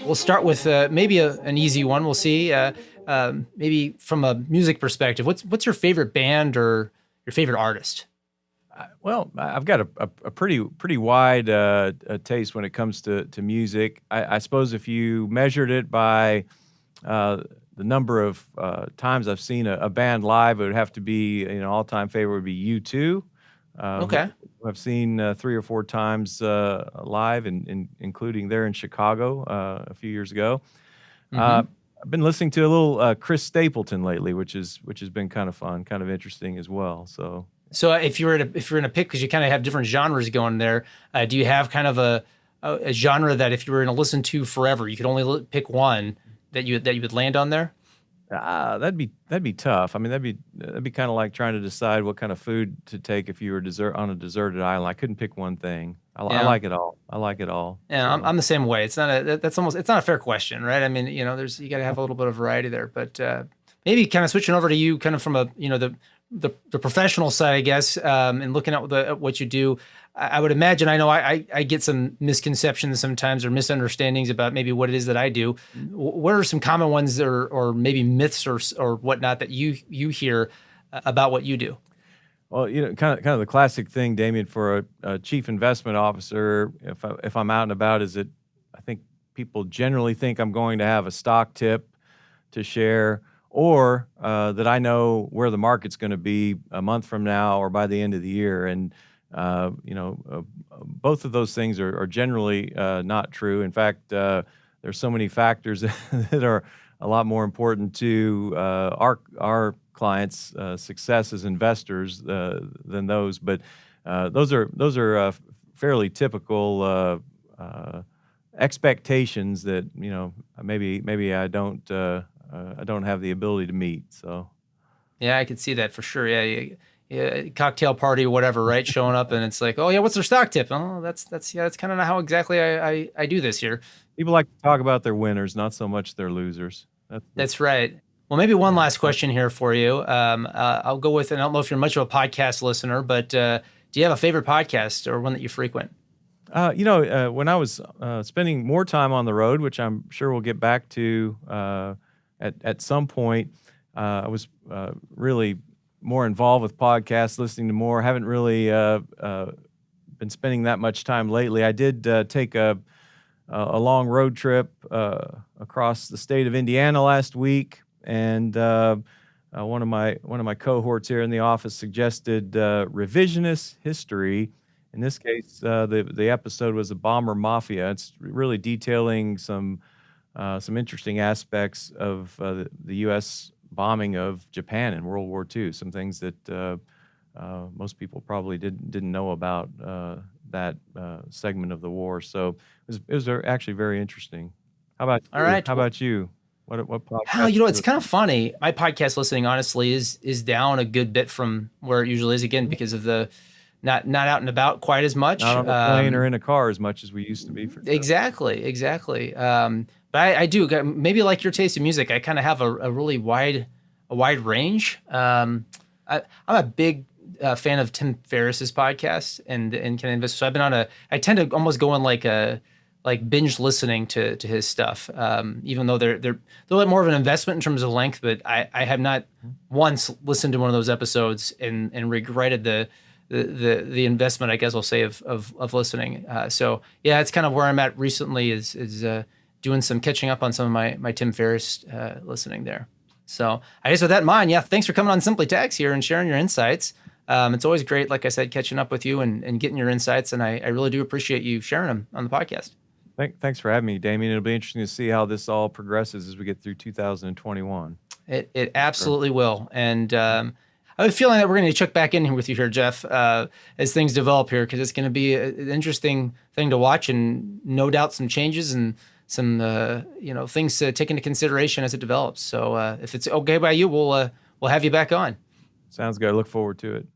We'll start with maybe an easy one. We'll see. Maybe from a music perspective, what's your favorite band or your favorite artist? Well, I've got a pretty wide taste when it comes to music. I suppose if you measured it by the number of times I've seen a band live, it would have to be, all-time favorite would be U2, Okay. who I've seen 3 or 4 times live, including there in Chicago a few years ago. Uh, Hmm. I've been listening to a little Chris Stapleton lately, which has been kind of fun, kind of interesting as well. So. So if you're in a pick, because you kind of have different genres going there, do you have kind of a genre that if you were going to listen to forever, you could only pick one that you would land on there? That'd be tough. I mean, that'd be kind of like trying to decide what kind of food to take if you were on a deserted island. I couldn't pick one thing. I Yeah. like it all. I like it all. Yeah, I'm, So I'm the same way. It's not that's almost it's not a fair question, right? I mean, you got to have a little bit of variety there, but maybe kind of switching over to you, kind of from a the professional side, I guess, and looking at what you do. I would imagine I know I get some misconceptions sometimes or misunderstandings about maybe what it is that I do. What are some common ones or maybe myths or whatnot that you hear about what you do? well, kind of the classic thing, Damien, for a chief investment officer, if I'm out and about, is that I think people generally think I'm going to have a stock tip to share, or that I know where the market's going to be a month from now or by the end of the year. And both of those things are generally not true. In fact, there's so many factors that are a lot more important to our clients' success as investors than those. But those are fairly typical expectations that maybe I don't have the ability to meet. So. Yeah, I could see that for sure. Yeah, cocktail party, whatever, right? Showing up and it's like, oh yeah, what's their stock tip? Oh, that's kind of not how exactly I do this here. People like to talk about their winners, not so much their losers. That's That's right. Well, maybe one yeah. last question here for you. I'll go with, and I don't know if you're much of a podcast listener, but do you have a favorite podcast or one that you frequent? When I was spending more time on the road, which I'm sure we'll get back to at some point, I was really more involved with podcasts, listening to more. Haven't really been spending that much time lately. I did take a long road trip across the state of Indiana last week, and one of my cohorts here in the office suggested revisionist history. In this case, the episode was the Bomber Mafia. It's really detailing some interesting aspects of the U.S. bombing of Japan in World War II. Some things that most people probably didn't know about that segment of the war. So it was actually very interesting. How about All you? right. How Well, about you? What podcast do you it's kind listen of funny. My podcast listening, honestly, is down a good bit from where it usually is. Again, to? because of the not out and about quite as much. Not on a plane or in a car as much as we used to be, for sure. Exactly. But I do maybe like your taste in music. I kind of have a really wide range. I'm a big fan of Tim Ferriss's podcast and can invest. So I've been I tend to almost go on like binge listening to his stuff. Even though they're a little bit more of an investment in terms of length, but I have not once listened to one of those episodes and regretted the investment, I guess I'll say, of listening. So yeah, it's kind of where I'm at recently is doing some catching up on some of my Tim Ferriss listening there. So I guess with that in mind, yeah, thanks for coming on Simply Tax here and sharing your insights. It's always great, like I said, catching up with you and getting your insights, and I really do appreciate you sharing them on the podcast. Thanks for having me, Damien. It'll be interesting to see how this all progresses as we get through 2021. It Sure. absolutely will, and I have a feeling that we're going to check back in here with you here, Jeff, as things develop here, because it's going to be an interesting thing to watch, and no doubt some changes and some things to take into consideration as it develops. So if it's okay by you, we'll have you back on. Sounds good. I look forward to it.